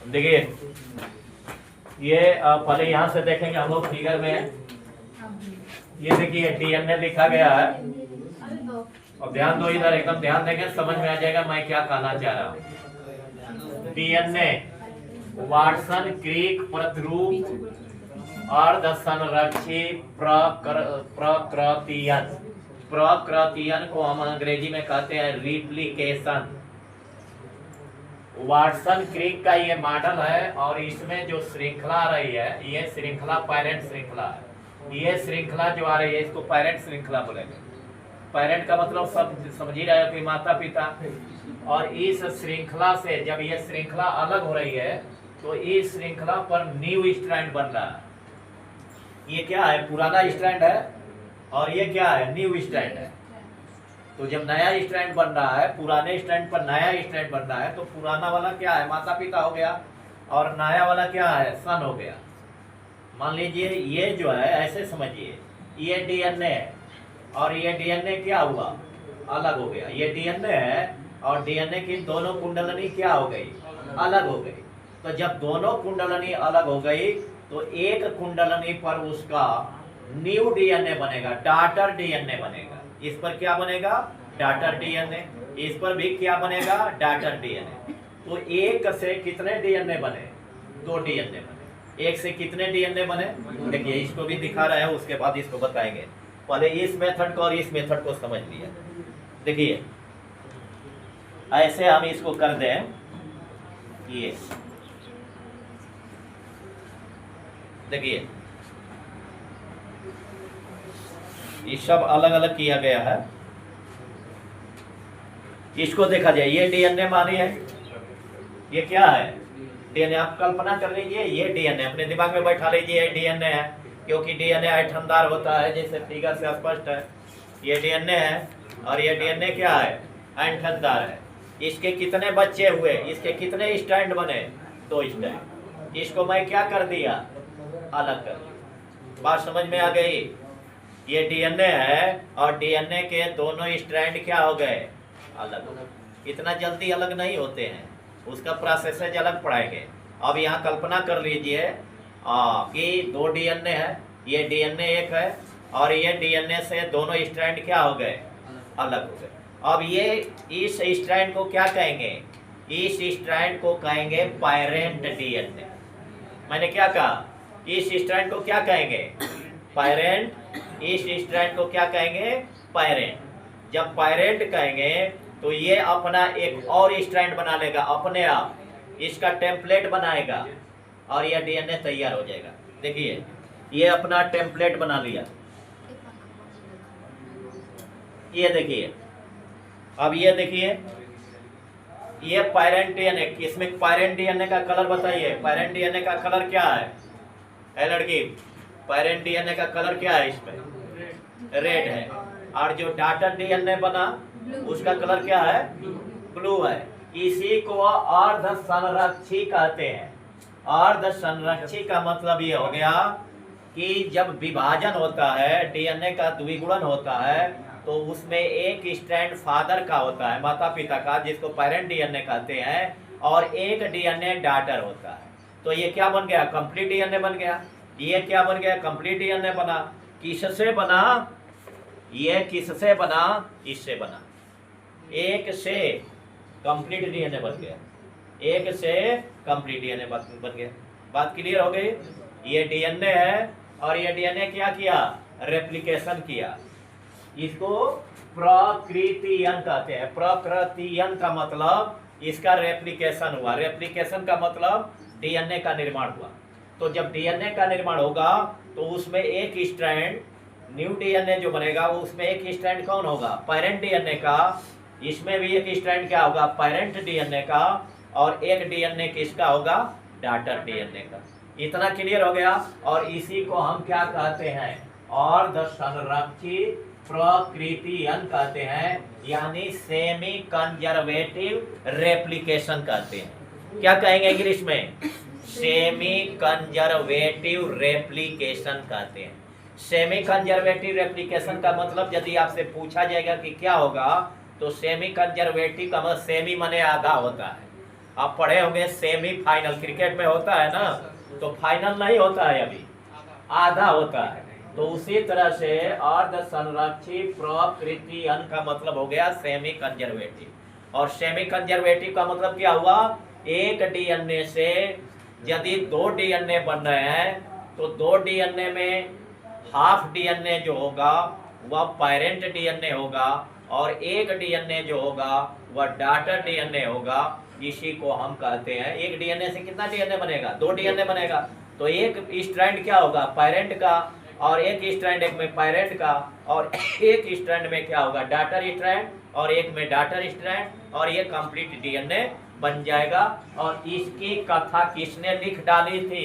देखिए ये पहले यहाँ से देखेंगे हम लोग फिगर में। ये देखिए डीएनए लिखा गया है और ध्यान दो इधर, एकदम ध्यान देंगे समझ में आ जाएगा मैं क्या कहना चाह रहा हूँ। डीएनए वाटसन क्रिक प्रतिरूप अर्ध संरक्षी प्रकृतियन। प्रकृतियन को हम अंग्रेजी में कहते हैं रिप्लिकेशन। वाटसन क्रिक का ये मॉडल है और इसमें जो श्रृंखला आ रही है ये श्रृंखला पैरेंट श्रृंखला है। ये श्रृंखला जो आ रही है इसको पैरेंट श्रृंखला बोलेंगे। पैरेंट का मतलब सब समझ ही रहे हो कि माता पिता। और इस श्रृंखला से जब ये श्रृंखला अलग हो रही है तो इस श्रृंखला पर न्यू स्ट्रैंड बन रहा है। ये क्या है, पुराना स्ट्रैंड है और ये क्या है, न्यू स्ट्रैंड है। तो जब नया स्ट्रैंड बन रहा है, पुराने स्ट्रैंड पर नया स्ट्रैंड बन रहा है, तो पुराना वाला क्या है, माता पिता हो गया और नया वाला क्या है, सन हो गया। मान लीजिए ये जो है ऐसे समझिए, ये डीएनए है और ये डीएनए क्या हुआ, अलग हो गया। ये डीएनए है और डीएनए की दोनों कुंडलनी क्या हो गई, अलग हो गई। तो जब दोनों कुंडलनी अलग हो गई तो एक कुंडलनी पर उसका न्यू डीएनए बनेगा, डॉटर डीएनए बनेगा। इस पर क्या बनेगा, डॉटर डीएनए। इस पर भी क्या बनेगा, डॉटर डीएनए। तो एक से कितने डीएनए बने, दो डीएनए बने। एक से कितने डीएनए बने, देखिए इसको भी दिखा रहा है, उसके बाद इसको बताएंगे। पहले इस मेथड को और इस मेथड को समझ लिया। देखिए ऐसे हम इसको कर दें, ये देखिए ये सब अलग अलग किया गया है। इसको देखा जाए, ये डीएनए मानिए, ये क्या है, डीएनए। आप कल्पना कर लीजिए, ये डीएनए अपने दिमाग में बैठा लीजिए, ये डीएनए है, क्योंकि डीएनए ऐठनदार होता है, जैसे फिगर से स्पष्ट है। ये डीएनए है और ये डीएनए क्या है, ऐठनदार है। इसके कितने बच्चे हुए, इसके कितने स्ट्रैंड बने, दो स्ट्रैंड। इसको मैं क्या कर दिया, अलग कर दिया। बात समझ में आ गई। ये डीएनए है और डीएनए के दोनों स्ट्रैंड क्या हो गए, अलग हो गए। इतना जल्दी अलग नहीं होते हैं, उसका प्रोसेस अलग पढ़ाएंगे। अब यहाँ कल्पना कर लीजिए कि दो डीएनए है, ये डीएनए एक है और ये डीएनए से दोनों स्ट्रैंड क्या हो गए, अलग हो गए। अब ये इस स्ट्रैंड को क्या कहेंगे, इस स्ट्रैंड को कहेंगे पैरेंट डीएनए। मैंने क्या कहा, इस स्ट्रैंड को क्या कहेंगे, पैरेंट। इस स्ट्रैंड को क्या कहेंगे, पैरेंट। जब पैरेंट कहेंगे तो ये अपना एक और स्ट्रैंड बना लेगा अपने आप, इसका टेम्पलेट बनाएगा और यह डीएनए तैयार हो जाएगा। देखिए ये अपना टेम्पलेट बना लिया, ये देखिए। अब ये देखिए, ये पैरेंट डीएनए, इसमें पैरेंट डीएनए का कलर बताइए। पैरेंट डीएनए का कलर क्या है लड़की, पैरेंट डीएनए का कलर क्या है, इसमें रेड है। और जो डॉटर डीएनए बना उसका कलर क्या है, ब्लू है। इसी को अर्ध संरक्षी कहते हैं। अर्ध संरक्षी का मतलब ये हो गया कि जब विभाजन होता है, डीएनए का द्विगुणन होता है, तो उसमें एक स्ट्रैंड फादर का होता है, माता पिता का, जिसको पैरेंट डीएनए कहते हैं, और एक डीएनए डॉटर होता है। तो ये क्या बन गया, कंप्लीट डीएनए बन गया। ये क्या बन गया, कंप्लीट डीएनए बना। किससे बना, ये किससे बना, इससे बना। एक से कंप्लीट डीएनए बन गया, एक से कंप्लीट डीएनए बन गया। बात क्लियर हो गई। ये डीएनए है और ये डीएनए क्या किया, रेप्लिकेशन किया। इसको प्रकृतियन कहते हैं। प्रकृतियन का मतलब इसका रेप्लिकेशन हुआ। रेप्लिकेशन का मतलब डीएनए का निर्माण हुआ। तो जब डीएनए का निर्माण होगा तो उसमें एक स्ट्रैंड, न्यू डीएनए जो बनेगा उसमें एक स्ट्रैंड कौन होगा, पैरेंट डीएनए का। इसमें भी एक स्ट्रैंड क्या होगा, पैरेंट डीएनए का। और एक डीएनए किसका होगा, डॉटर डीएनए का। इतना क्लियर हो गया। और इसी को हम क्या कहते हैं, अर्ध संरक्षित प्रकृतियन कहते हैं, यानी सेमी कंजर्वेटिव रेप्लिकेशन कहते हैं। क्या कहेंगे इंग्लिश में, सेमी कंजर्वेटिव रेप्लिकेशन कहते हैं। सेमी कंजर्वेटिव रेप्लिकेशन का मतलब यदि आपसे पूछा जाएगा कि क्या होगा, तो सेमी कंजर्वेटिव का मतलब सेमी माने आधा होता है। आप पढ़े होंगे सेमीफाइनल क्रिकेट में होता है ना, तो फाइनल नहीं होता है, अभी आधा होता है। तो उसी तरह से अर्ध संरक्षित प्रकृतियन का मतलब हो गया सेमी कंजर्वेटिव। और सेमी कंजर्वेटिव का मतलब क्या हुआ, एक डीएनए से यदि 2 डीएनए बन रहे हैं तो 2 डीएनए में हाफ डीएनए जो होगा वह पेरेंट डीएनए होगा और एक डीएनए जो होगा वह डॉटर डीएनए होगा। इसी को हम कहते हैं, एक डीएनए से कितना डीएनए बनेगा, 2 डीएनए बनेगा। तो एक स्ट्रैंड क्या होगा, पेरेंट का, और एक स्ट्रैंड एक में पेरेंट का, और एक स्ट्रैंड में क्या होगा, डॉटर स्ट्रैंड, और एक में डॉटर स्ट्रैंड, और ये कंप्लीट डीएनए बन जाएगा। और इसकी कथा किसने लिख डाली थी,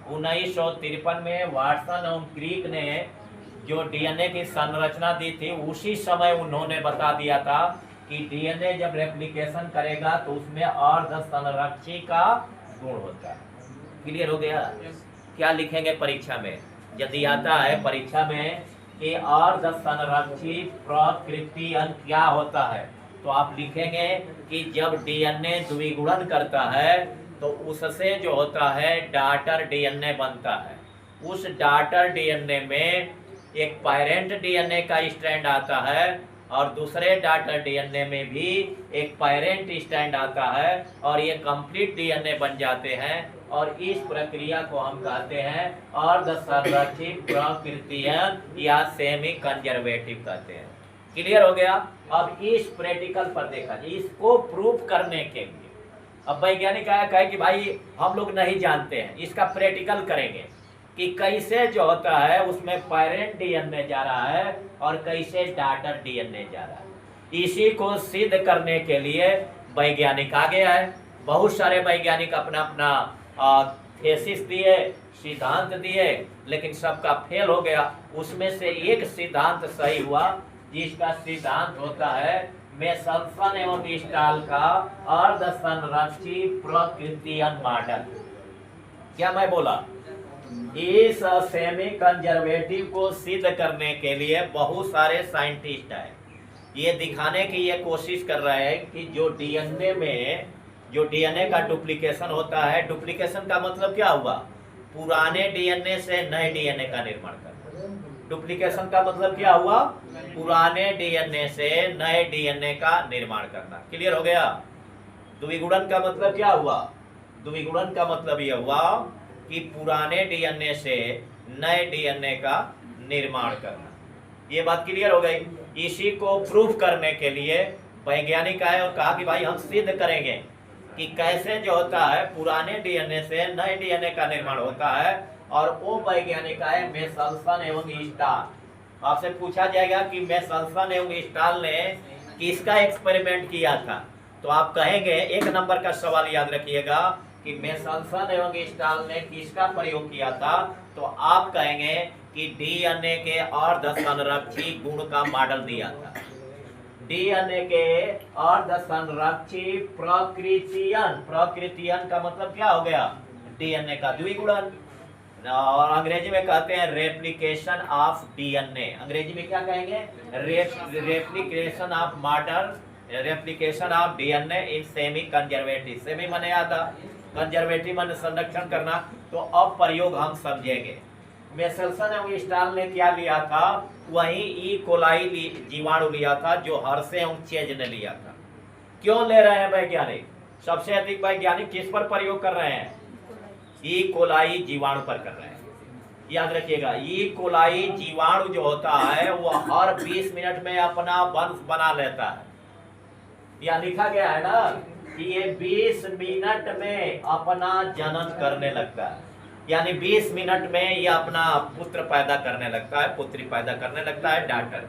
1953 में वाटसन और क्रिक ने जो डीएनए की संरचना दी थी, उसी समय उन्होंने बता दिया था कि डीएनए जब रेप्लिकेशन करेगा तो उसमें अर्ध संरक्षी का गुण होता है। क्लियर हो गया? क्या लिखेंगे परीक्षा में, यदि आता है परीक्षा में कि अर्ध संरक्षित प्रकृतियन क्या होता है, तो आप लिखेंगे कि जब डीएनए द्विगुणन करता है तो उससे जो होता है डॉटर डीएनए बनता है। उस डॉटर डीएनए में एक पेरेंट डीएनए का स्ट्रैंड आता है और दूसरे डॉटर डीएनए में भी एक पेरेंट स्ट्रैंड आता है, और ये कंप्लीट डीएनए बन जाते हैं। और इस प्रक्रिया को हम कहते हैं अर्ध संरक्षित प्रकृतियन या सेमी कंजर्वेटिव कहते हैं। क्लियर हो गया? अब इस प्रैक्टिकल पर देखा जाए, इसको प्रूफ करने के लिए अब वैज्ञानिक आया कहे कि भाई हम लोग नहीं जानते हैं, इसका प्रैक्टिकल करेंगे कि कैसे जो होता है उसमें पेरेंट डीएनए जा रहा है और कैसे डॉटर डीएनए जा रहा है। इसी को सिद्ध करने के लिए वैज्ञानिक आ गया है। बहुत सारे वैज्ञानिक अपना अपना थेसिस दिए, सिद्धांत दिए, लेकिन सबका फेल हो गया। उसमें से एक सिद्धांत सही हुआ, जिसका सिद्धांत होता है मेसल्सन एवं स्टाल का अर्ध संरक्षित प्रकृतियन मॉडल। क्या मैं बोला? इस सेमी कंजर्वेटिव को सिद्ध करने के लिए बहुत सारे साइंटिस्ट हैं, ये दिखाने की ये कोशिश कर रहे हैं कि जो डीएनए में जो डीएनए का डुप्लीकेशन होता है, डुप्लीकेशन का मतलब क्या हुआ, पुराने डीएनए से नए डीएनए का निर्माण करना। डुप्लीकेशन का मतलब क्या हुआ, पुराने डीएनए से नए डीएनए का निर्माण करना। क्लियर हो गया? द्विगुणन का मतलब क्या हुआ, द्विगुणन का मतलब यह हुआ कि पुराने डीएनए से नए डीएनए का निर्माण करना। ये बात क्लियर हो गई? इसी को प्रूफ करने के लिए वैज्ञानिक आए और कहा कि भाई हम सिद्ध करेंगे कि कैसे जो होता है पुराने डीएनए से नए डीएनए का निर्माण होता है। और वो वैज्ञानिक आए मेसल्सन एवं स्टाल। आपसे पूछा जाएगा कि मेसल्सन एवं स्टाल ने किसका एक्सपेरिमेंट किया था, तो आप कहेंगे, एक नंबर का सवाल याद रखिएगा कि मेसल्सन एवं स्टाल ने किसका प्रयोग किया था, तो आप कहेंगे कि डीएनए के अर्ध संरक्षित गुण का मॉडल दिया था। डीएनए के अर्ध संरक्षित प्रकृतियन, प्रकृतियन का मतलब क्या हो गया, डीएनए का द्विगुणन, और अंग्रेजी में कहते हैं रेप्लिकेशन ऑफ डीएनए। अंग्रेजी में क्या कहेंगे, replication of model, replication of DNA in semi conservative. Semi माने आधा, कंजर्वेटिव माने संरक्षण करना। तो अब प्रयोग हम समझेंगे। मेसल्सन एवं स्टाल ने क्या लिया था, वही ई कोलाई जीवाणु लिया था जो हर्शे एवं चेज ने लिया था। क्यों ले रहे हैं वैज्ञानिक, सबसे अधिक वैज्ञानिक किस पर प्रयोग कर रहे हैं, ई कोलाई जीवाणु पर कर रहे हैं। याद रखिएगा, ई कोलाई जीवाणु जो होता है वो हर 20 मिनट में अपना वंश बना लेता है। यह लिखा गया है ना कि ये 20 मिनट में अपना जनन करने लगता है, यानी 20 मिनट में ये अपना पुत्र पैदा करने लगता है, पुत्री पैदा करने लगता है, डॉटर।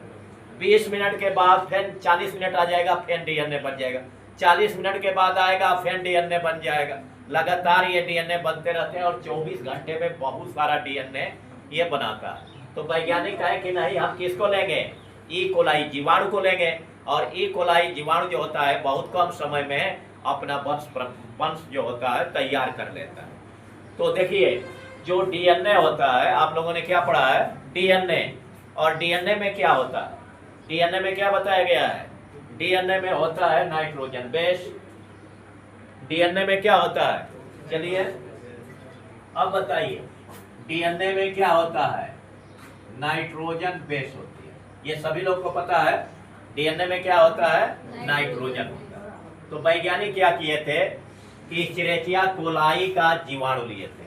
20 मिनट के बाद फिर 40 मिनट आ जाएगा, फिर डीएनए बन जाएगा। 40 मिनट के बाद आएगा, फिर डीएनए बन जाएगा। लगातार ये डीएनए बनते रहते हैं और 24 घंटे में बहुत सारा डीएनए ये बनाता है। तो वैज्ञानिक कहे कि नहीं, हम किसको लेंगे, ई कोलाई जीवाणु को लेंगे। और ई कोलाई जीवाणु जो होता है बहुत कम समय में अपना वंश जो होता है तैयार कर लेता है। तो देखिए, जो डीएनए होता है, आप लोगों ने क्या पढ़ा है, डीएनए। और डीएनए में क्या होता है, डीएनए में क्या बताया गया है, डीएनए में होता है नाइट्रोजन बेस, डीएनए में क्या होता है? चलिए अब बताइए, डीएनए में क्या होता है? नाइट्रोजन बेस होती है, ये सभी लोग को पता है। डीएनए में क्या होता है? नाइट्रोजन होता है। तो वैज्ञानिक क्या किए थे कि इस्चेरिचिया कोलाई का जीवाणु लिए थे,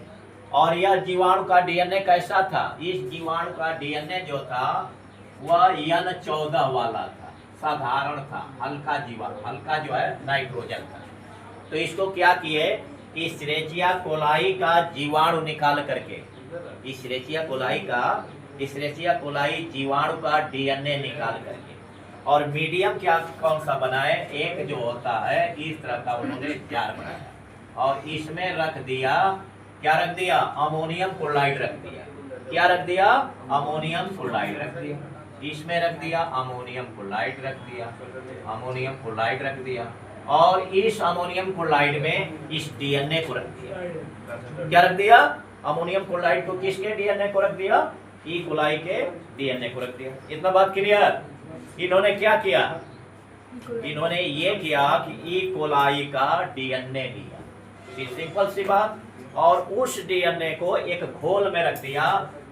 और यह जीवाणु का डीएनए कैसा था? इस जीवाणु का डीएनए जो था वह N14 वाला था, साधारण था, हल्का जीवाणु, हल्का जो है नाइट्रोजन था। तो इसको क्या किए कि इस्चेरिचिया कोलाई का जीवाणु निकाल करके, इस्चेरिचिया कोलाई जीवाणु का डीएनए निकाल करके, और मीडियम क्या कौन सा बनाए? एक जो होता है इस तरह का उन्होंने जार बनाया, और इसमें रख दिया, क्या रख दिया? अमोनियम क्लोराइड रख दिया। क्या रख दिया? अमोनियम क्लोराइड रख दिया। इसमें रख दिया अमोनियम क्लोराइड रख दिया, अमोनियम क्लोराइड रख दिया, और इस अमोनियम क्लोराइड में इस डीएनए को रख दिया। क्या रख दिया? अमोनियम क्लोराइड को किसके डीएनए को रख दिया? ई कोलाई के डीएनए को रख दिया। इतना बात क्लियर? इन्होंने क्या किया? इन्होंने ये किया कि ई कोलाई का डीएनए लिया, सिंपल सी बात, और उस डीएनए को एक घोल में रख दिया,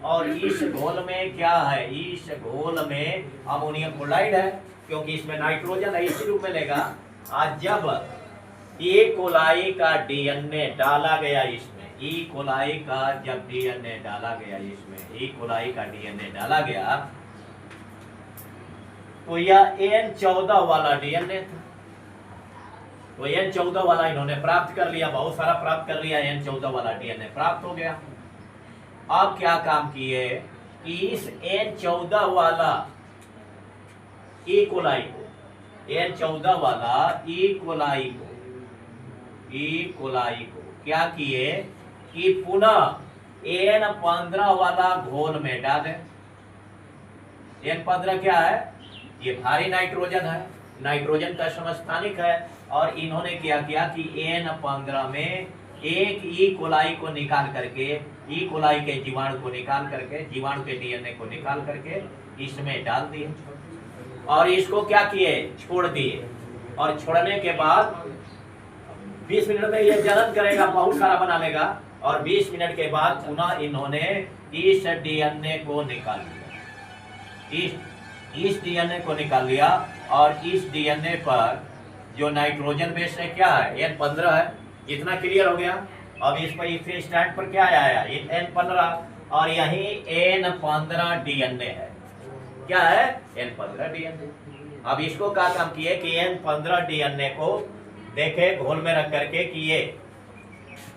और इस घोल में क्या है? इस घोल में अमोनियम क्लोराइड है, क्योंकि इसमें नाइट्रोजन है, इसी रूप में लेगा। आज जब ई कोलाई का डीएनए डाला गया इसमें, ई कोलाई का जब डीएनए डाला गया इसमें, ई कोलाई का डीएनए डाला गया, तो यह N14 वाला डीएनए था। तो N14 वाला इन्होंने प्राप्त कर लिया, बहुत सारा प्राप्त कर लिया, N14 वाला डीएनए प्राप्त हो गया। अब क्या काम किए कि इस N14 वाला ई कोलाई को, N14 वाला ई कोलाई को क्या किए कि पुनः N15 वाला घोल में डाले। N15 क्या है? ये भारी नाइट्रोजन है, नाइट्रोजन का समस्थानिक है, और इन्होंने क्या किया कि N15 में एक ई कोलाई को निकाल करके, ई कोलाई के जीवाणु को निकाल करके, जीवाणु के डीएनए को निकाल करके इसमें डाल दिए, और इसको क्या किए? छोड़ दिए, और छोड़ने के बाद 20 मिनट में ये जनन करेगा, बहुत सारा बना लेगा, और 20 मिनट के बाद पुनः इन्होंने इस डीएनए को निकाल लिया, इस डीएनए को निकाल लिया, और इस डीएनए पर जो नाइट्रोजन बेस है क्या है? N15 है। इतना क्लियर हो गया? अब इस पर इस स्टैंड पर क्या आया? N15, और यही N15 डीएनए है। क्या है? N15 DNA. अब इसको क्या काम किए कि N15 डीएनए को देखे घोल में रख करके कि ये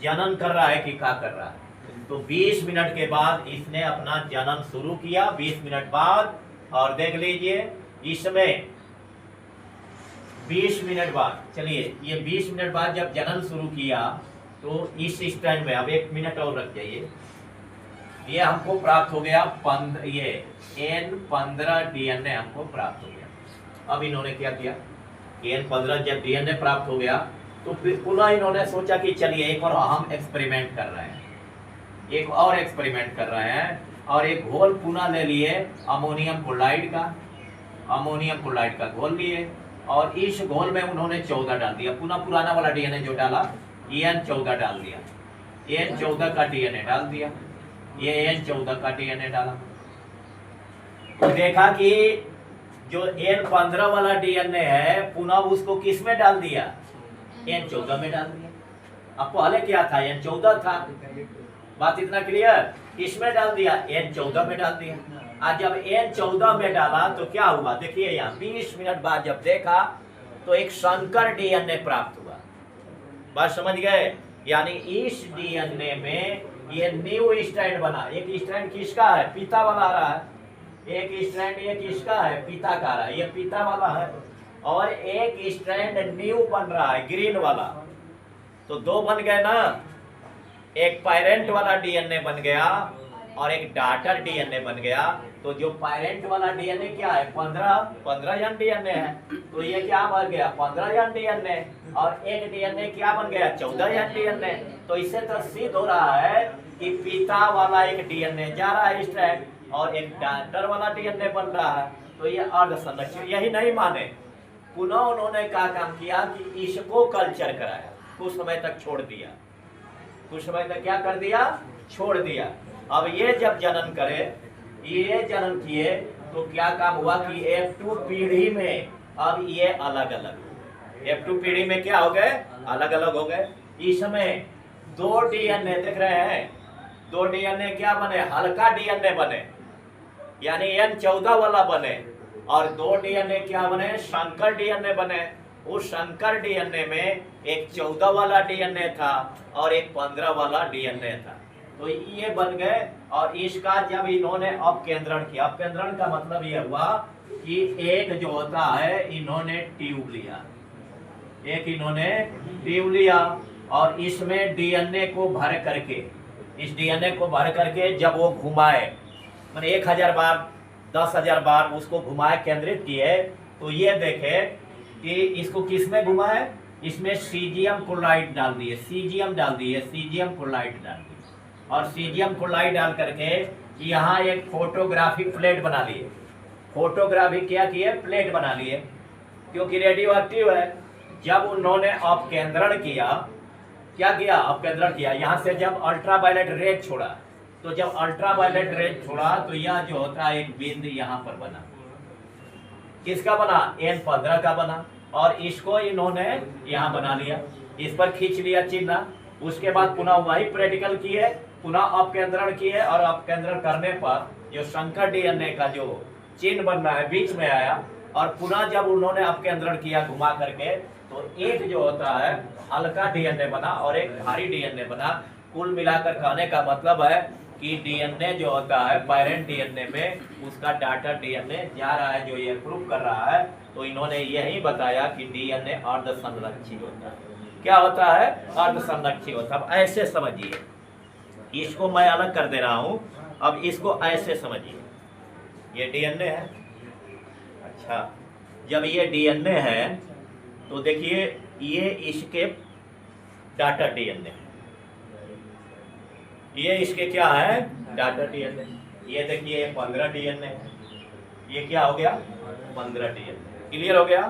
जनन कर रहा है कि क्या कर रहा है। तो 20 मिनट के बाद इसने अपना जनन शुरू किया, 20 मिनट बाद, और देख लीजिए इसमें 20 मिनट बाद, चलिए ये 20 मिनट बाद जब जनन शुरू किया, तो इस स्टैंड में, अब 1 मिनट और रख जाइए, ये हमको प्राप्त हो गया ये N15 डीएनए हमको प्राप्त हो गया। अब इन्होंने क्या किया? N15 जब डीएनए प्राप्त हो गया, तो फिर पुनः इन्होंने सोचा कि चलिए एक और हम एक्सपेरिमेंट कर रहे हैं, एक और एक्सपेरिमेंट कर रहे हैं, और एक घोल पुनः ले लिए अमोनियम क्लोराइड का घोल लिए, और इस घोल में उन्होंने 14 डाल दिया, पुनः पुराना वाला डीएनए जो डाला N14 डाल दिया, N14 का डीएनए डाल दिया, ये N14 का डीएनए डाला, तो देखा कि जो N15 वाला डीएनए है पुनः उसको किस में डाल दिया? N14 में डाल दिया। अब पहले क्या था? N14 था। बात इतना क्लियर? इसमें डाल दिया, N14 में डाल दिया। आज जब N14 में डाला तो क्या हुआ? देखिए यहाँ 20 मिनट बाद जब देखा तो एक संकर डीएनए प्राप्त हुआ। बात समझ गए? यानी इस डीएनए में ये न्यू स्ट्रैंड बना। एक स्ट्रैंड किसका है? पिता वाला आ रहा है। एक स्ट्रैंड ये किसका है? पिता का आ रहा है, ये पिता वाला है, और एक स्ट्रैंड न्यू बन रहा है, ग्रीन वाला। तो दो बन गए ना, एक पेरेंट वाला डीएनए बन गया और एक डॉटर डीएनए बन गया। तो जो पेरेंट वाला डीएनए क्या है? 15 डीएनए है, तो ये क्या बन गया? 15 डीएनए, और एक डीएनए क्या बन गया? 14 डीएनए। तो इससे तो सिद्ध हो रहा है कि पिता वाला एक डीएनए जा रहा है स्ट्रैंड, और एक डॉटर वाला डीएनए बन रहा है। तो ये अर्ध संरक्षण। यही नहीं माने, पुनः उन्होंने क्या काम किया कि इसको कल्चर कराया। कुछ समय तक छोड़ दिया, कुछ समय तक क्या कर दिया, छोड़ दिया। अब ये जब जन्म करे, ये जन्म किए, तो क्या काम हुआ कि F2 पीढ़ी में अब ये अलग अलग हो गए। F2 पीढ़ी में क्या हो गए, अलग अलग हो गए। इसमें 2 DNA देख रहे हैं, 2 DNA क्या बने, हल्का DNA बने, यानी N14 वाला बने, और 2 DNA क्या बने, संकर DNA बने। उस संकर DNA में एक 14 वाला DNA था और एक 15 वाला DNA था, तो ये बन गए। और इसका जब इन्होंने अपकेंद्रण किया, अपकेंद्रण का मतलब ये हुआ कि एक जो होता है, इन्होंने ट्यूब लिया, एक इन्होंने ट्यूब लिया और इसमें DNA को भर करके, इस DNA को भर करके जब वो घुमाए, मैंने 1000 बार 10,000 बार उसको घुमाए, केंद्रित किए, तो ये देखे कि इसको किसमें घुमाए, इसमें सीजियम क्लोराइड डाल दिए, सीजियम डाल दिए, सीजियम क्लोराइड डाल दिए, और सीजियम क्लोराइड डाल करके यहाँ एक फोटोग्राफिक प्लेट बना लिए। फोटोग्राफी क्या किए, प्लेट बना लिए, क्योंकि रेडियो एक्टिव है। जब उन्होंने अपकेंद्रण किया, क्या किया, अपकेंद्रण किया, यहाँ से जब अल्ट्रावायलेट रेज छोड़ा, तो जब अल्ट्रावायलेट रेज छोड़ा तो यह जो होता है एक बिंदु यहाँ पर बना, किसका बना, N15 का बना, और इसको इन्होंने यहाँ बना लिया, इस पर खींच लिया चिन्ह। उसके बाद पुनः वही प्रैक्टिकल किए, पुनः अपकेंद्रण किए, और अपकेंद्रण करने पर जो संकर DNA का जो चिन्ह बनना है बीच में आया, और पुनः जब उन्होंने अपकेंद्रण किया घुमा करके, तो एक जो होता है हल्का DNA बना और एक भारी DNA बना। कुल मिलाकर कहने का मतलब है कि DNA जो होता है पेरेंट DNA में, उसका डाटा DNA जा रहा है, जो ये प्रूव कर रहा है। तो इन्होंने यही बताया कि DNA अर्ध संरक्षित होता है। क्या होता है, अर्ध संरक्षित होता है। अब ऐसे समझिए, इसको मैं अलग कर दे रहा हूं, अब इसको ऐसे समझिए, ये DNA है। अच्छा, जब ये DNA है तो देखिए ये इसके डाटा DNA है, ये इसके क्या है, डाटा DNA। ये देखिए 15 DNA है, ये क्या हो गया, 15 DNA। क्लियर हो गया।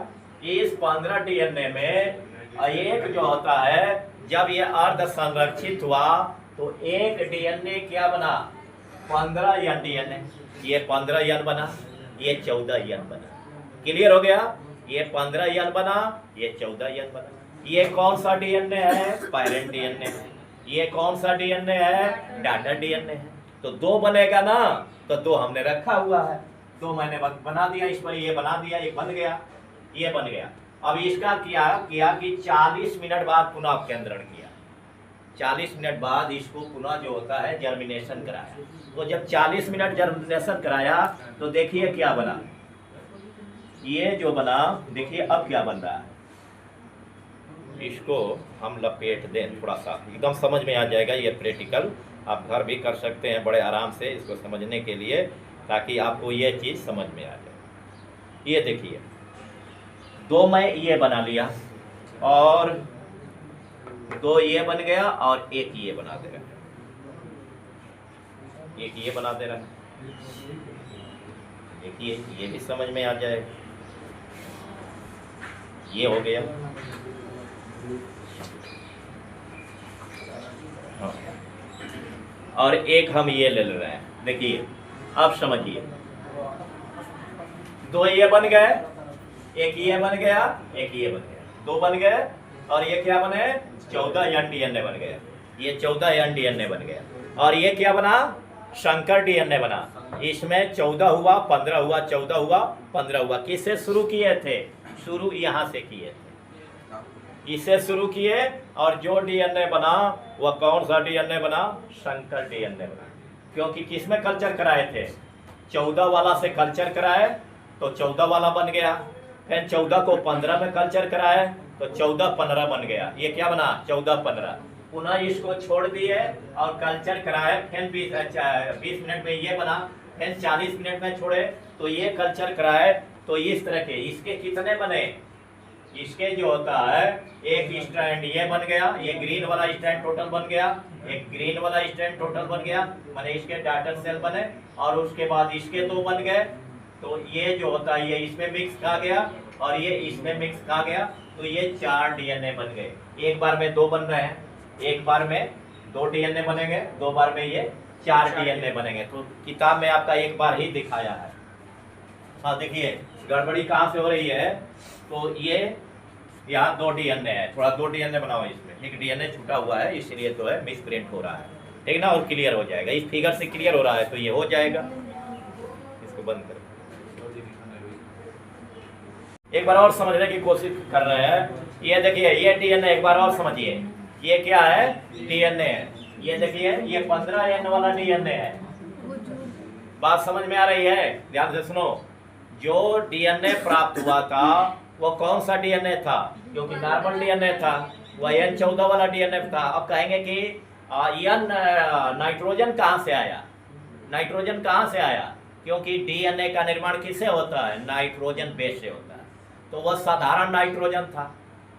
इस 15 DNA में एक जो होता है, जब ये अर्ध संरक्षित हुआ तो एक DNA क्या बना, 15 N DNA, ये 15 N बना, ये 14 N बना। क्लियर हो गया। ये 15 N बना, ये 14 N बना। ये कौन सा DNA है, पेरेंट DNA है। ये कौन सा DNA है, डाटा DNA है। तो 2 बनेगा ना, तो 2 हमने रखा हुआ है, 2 मैंने बना दिया, इस पर ये बना दिया, ये बन गया, ये बन गया। अब इसका क्या किया कि 40 मिनट बाद पुनः अपकेंद्रण किया, 40 मिनट बाद इसको पुनः जो होता है जर्मिनेशन कराया। तो जब 40 मिनट जर्मिनेशन कराया तो देखिए क्या बना, ये जो बना, देखिए अब क्या बन रहा है। इसको हम लपेट दें थोड़ा सा, एकदम समझ में आ जाएगा। ये प्रैक्टिकल आप घर भी कर सकते हैं बड़े आराम से इसको समझने के लिए, ताकि आपको ये चीज़ समझ में आ जाए। ये देखिए 2 मैं ये बना लिया, और 2 ये बन गया, और एक ये बना दे रहा है, एक ये बना दे रहा है। देखिए ये भी समझ में आ जाएगा, ये हो गया। और एक हम ये ले रहे हैं, देखिए अब समझिए, 2 ये बन गए, एक ये बन गया, एक ये बन गया, 2 बन गए, और ये क्या बने, 14 N DNA बन गया, ये 14 N DNA बन गया। और ये क्या बना, संकर DNA बना। इसमें 14 हुआ, 15 हुआ, 14 हुआ, 15 हुआ। किससे शुरू किए थे, शुरू यहाँ से किए थे, इसे शुरू किए, और जो DNA बना वह कौन सा DNA बना, संकर DNA बना। क्योंकि किसमें कल्चर कराए थे, 14 वाला से कल्चर कराए तो 14 वाला बन गया, फिर 14 को 15 में कल्चर कराए तो 14-15 बन गया। ये क्या बना, 14-15। पुनः इसको छोड़ दिए और कल्चर कराए, फिर 20 मिनट में ये बना, फिर 40 मिनट में छोड़े तो ये कल्चर कराए। तो इस तरह के इसके कितने बने, इसके जो होता है एक स्टैंड ये बन गया, ये ग्रीन वाला स्टैंड टोटल बन गया, एक ग्रीन वाला स्टैंड टोटल बन गया, माने इसके डाटर सेल बने। और उसके बाद इसके 2 बन गए, तो ये जो होता है ये इसमें मिक्स खा गया और ये इसमें मिक्स खा गया। तो ये 4 डीएनए बन गए। एक बार में 2 बन रहे हैं, एक बार में 2 डीएनए बनेंगे, 2 बार में ये 4 डीएनए बनेंगे। तो किताब में आपका एक बार ही दिखाया है। हाँ देखिए गड़बड़ी कहाँ से हो रही है, तो ये यहाँ 2 डीएनए है, थोड़ा 2 डीएनए बनाओ, इसमें एक डीएनए छूटा हुआ है इसलिए तो है मिस प्रिंट हो रहा है, ठीक ना। और क्लियर हो जाएगा, इस फिगर से क्लियर हो रहा है तो ये हो जाएगा। इसको बंद करो, एक बार और समझने की कोशिश कर रहे हैं। ये देखिए ये डीएनए एक बार और समझिए, ये क्या है, डीएनए है। ये देखिए ये 15N वाला डीएनए है। बात समझ में आ रही है, ध्यान से सुनो। जो डीएनए प्राप्त हुआ था वो कौन सा डीएनए था, क्योंकि नॉर्मल डीएनए था, वह N14 वाला डीएनए था। अब कहेंगे कि यन नाइट्रोजन कहाँ से आया, नाइट्रोजन कहाँ से आया, क्योंकि डीएनए का निर्माण किससे होता है, नाइट्रोजन बेस से होता है। तो वह साधारण नाइट्रोजन था,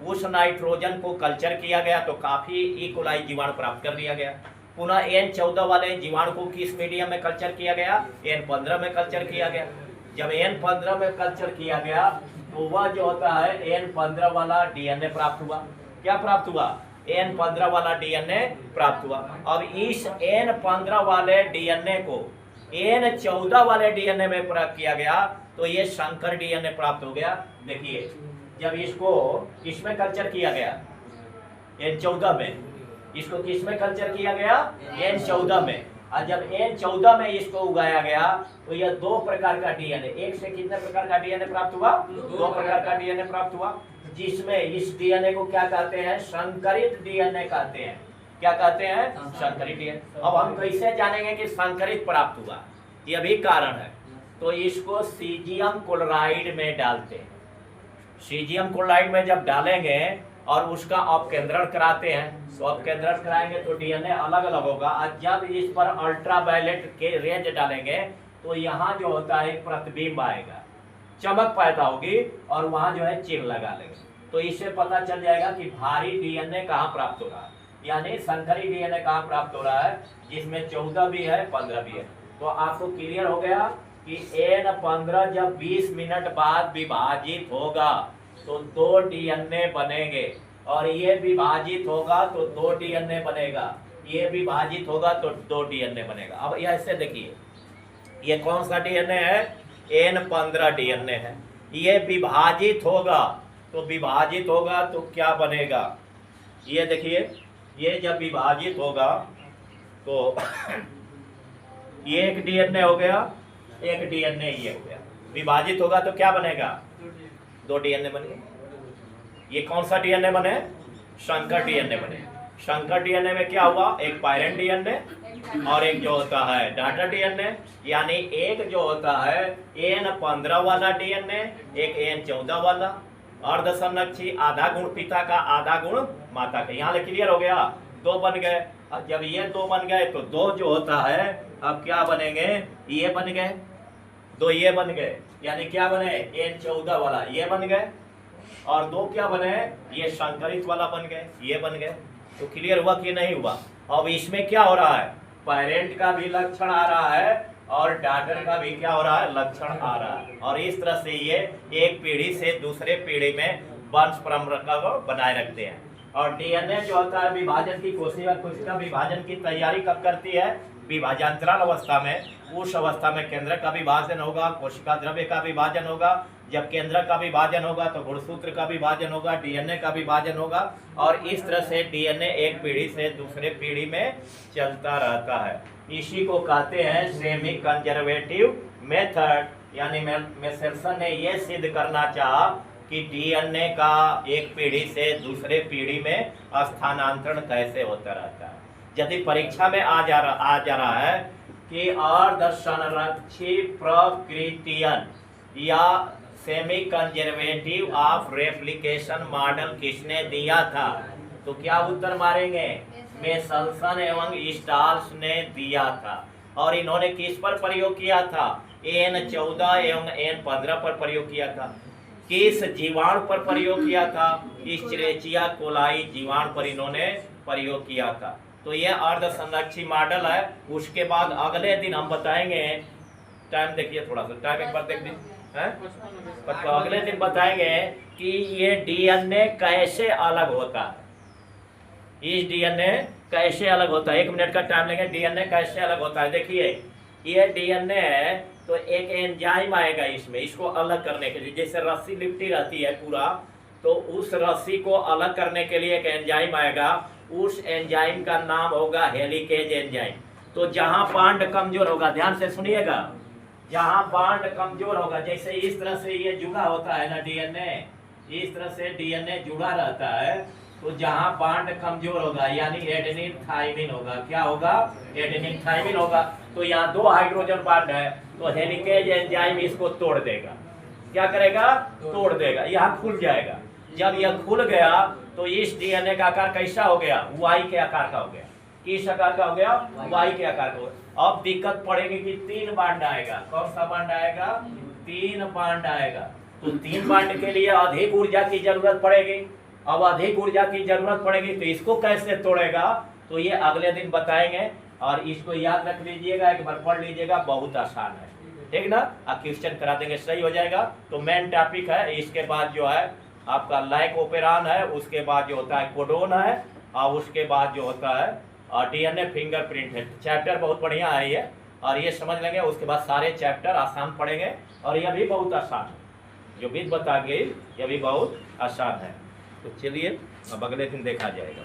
उस नाइट्रोजन को कल्चर किया गया तो काफी ई कोलाई जीवाणु प्राप्त कर लिया गया। पुनः N14 वाले जीवाणु को किस मीडियम में कल्चर किया गया, N15 में कल्चर किया गया। जब N15 में कल्चर किया गया तो वह जो होता है N15 वाला डीएनए प्राप्त हुआ। क्या प्राप्त हुआ, N15 वाला डीएनए प्राप्त हुआ। अब इस N15 वाले डीएनए को N14 वाले डीएनए में प्रयोग किया गया तो ये संकर डीएनए प्राप्त हो गया। देखिए जब इसको किसमें कल्चर किया गया, N14 में, इसको किसमें कल्चर किया गया, N14 में। और जब N14 में इसको उगाया गया तो यह 2 प्रकार का डीएनए, एक से कितने प्रकार का डीएनए प्राप्त हुआ, 2 प्रकार का डीएनए प्राप्त हुआ, जिसमें इस डीएनए को क्या कहते हैं, संकरित डीएनए कहते हैं। क्या कहते हैं, संकरित डीएनए। अब हम कैसे जानेंगे कि संकरित प्राप्त हुआ, यह भी कारण है। तो इसको सीजियम क्लोराइड में डालते हैं। सीजियम क्लोराइड में जब डालेंगे और उसका अपकेंद्रण कराते हैं, तो अपकेंद्रण कराएंगे तो डीएनए अलग अलग होगा। और जब इस पर अल्ट्रावायलेट के रेंज डालेंगे तो यहाँ जो होता है प्रतिबिंब आएगा, चमक पैदा होगी और वहाँ जो है चिन्ह लगा लेंगे। तो इससे पता चल जाएगा कि भारी डीएनए कहाँ प्राप्त हो रहा है, यानी संकरी डीएनए कहाँ प्राप्त हो रहा है, जिसमें 14 भी है 15 भी है। तो आपको क्लियर हो गया कि N15 जब 20 मिनट बाद विभाजित होगा तो 2 डीएनए बनेंगे, और ये विभाजित होगा तो 2 डीएनए बनेगा, ये विभाजित होगा तो 2 डीएनए बनेगा। अब ऐसे देखिए ये कौन सा डीएनए है, N15 डीएनए है। ये विभाजित होगा तो क्या बनेगा, ये देखिए ये जब विभाजित होगा तो ये एक डीएनए हो गया, एक डीएनए ये हो गया, विभाजित होगा तो क्या बनेगा, 2 डीएनए बने। ये कौन सा डीएनए बने, संकर डीएनए बने। संकर डीएनए में क्या हुआ, एक पैरेंट डीएनए और एक जो होता है डॉटर डीएनए, यानी एक जो होता है N15 वाला डीएनए, एक N14 वाला। अर्धसंरक्षी, आधा गुण पिता का आधा गुण माता का। यहाँ क्लियर हो गया, 2 बन गए। अब जब ये 2 बन गए तो 2 जो होता है अब क्या बनेंगे, ये बन गए, 2 ये बन गए, यानी क्या बने, N14 वाला ये बन गए, और 2 क्या बने, ये संकरित वाला बन गए, ये बन गए। तो क्लियर हुआ कि नहीं हुआ। अब इसमें क्या हो रहा है, पेरेंट का भी लक्षण आ रहा है और डॉटर का भी क्या हो रहा है, लक्षण आ रहा है। और इस तरह से ये एक पीढ़ी से दूसरे पीढ़ी में वंश परंपरा को बनाए रखते हैं। और डीएनए जो होता है विभाजन की कोशिका विभाजन की तैयारी कब करती है, विभाजनांतराल अवस्था में। उस अवस्था में केंद्र का विभाजन होगा, कोशिका द्रव्य का विभाजन होगा। जब केंद्र का विभाजन होगा तो गुणसूत्र का विभाजन होगा, डीएनए का विभाजन होगा, और इस तरह से डीएनए एक पीढ़ी से दूसरे पीढ़ी में चलता रहता है। इसी को कहते हैं सेमी कंजर्वेटिव मेथड। यानी मेसेल्सन ने यह सिद्ध करना चाहा कि डीएनए का एक पीढ़ी से दूसरे पीढ़ी में स्थानांतरण कैसे होता रहता है। यदि परीक्षा में आ जा रहा है कि अर्धसंरक्षी प्रकृतियन या semi conservative of replication model किसने दिया था, तो क्या उत्तर मारेंगे, मेसेल्सन एवं स्टाल्स ने दिया था। और इन्होंने किस पर प्रयोग किया था, N14 एवं N15 पर प्रयोग किया था। किस जीवाणु पर प्रयोग किया था, इस्चेरिचिया कोलाई जीवाणु पर इन्होंने प्रयोग किया था। तो ये अर्धसंरक्षी मॉडल है। उसके बाद अगले दिन हम बताएंगे, टाइम देखिए थोड़ा सा, टाइम एक बार देख लीजिए। हैं? तो अगले दिन बताएंगे कि ये डीएनए कैसे अलग होता है, इस डीएनए कैसे अलग होता है। 1 मिनट का टाइम लेंगे, डीएनए कैसे अलग होता है। देखिए ये डीएनए है तो एक एंजाइम आएगा इसमें, इसको अलग करने के लिए। जैसे रस्सी लिपटी रहती है पूरा, तो उस रस्सी को अलग करने के लिए एक एंजाइम आएगा, उस एंजाइम का नाम होगा हेलिकेज एंजाइम। तो जहां बॉन्ड कमजोर होगा, ध्यान से सुनिएगा, जहां बॉन्ड कमजोर होगा, जैसे इस तरह से ये जुड़ा होता है ना डीएनए, इस तरह से डीएनए जुड़ा रहता है, तो जहां बॉन्ड कमजोर होगा यानी एडेनिन थाइमिन होगा। क्या होगा? एडेनिन थाइमिन होगा। तो यहाँ 2 हाइड्रोजन बॉन्ड है, तो हेलिकेज एंजाइम इसको तोड़ देगा। क्या करेगा? तोड़ देगा, यहाँ खुल जाएगा। जब यह खुल गया तो इस डीएनए का आकार कैसा हो गया? वाई के आकार का हो गया। किस आकार का हो गया? वाई के आकार का हो गया। अब दिक्कत पड़ेगी कि 3 बॉन्ड आएगा। कौन सा बॉन्ड आएगा? 3 बॉन्ड आएगा। तो 3 बॉन्ड के लिए अधिक ऊर्जा की जरूरत पड़ेगी। अब अधिक ऊर्जा की जरूरत पड़ेगी तो इसको कैसे तोड़ेगा, तो ये अगले दिन बताएंगे। और इसको याद रख लीजिएगा, एक बार पढ़ लीजिएगा, बहुत आसान है, ठीक ना। क्वेश्चन करा देंगे, सही हो जाएगा। तो मेन टॉपिक है, इसके बाद जो है आपका लाइक ओपेरान है, उसके बाद जो होता है कोडोन है, और उसके बाद जो होता है डीएनए फिंगरप्रिंट है। चैप्टर बहुत बढ़िया है ये, और ये समझ लेंगे, उसके बाद सारे चैप्टर आसान पढ़ेंगे। और यह भी बहुत आसान है, जो भी बता गई यह भी बहुत आसान है। तो चलिए अब अगले दिन देखा जाएगा।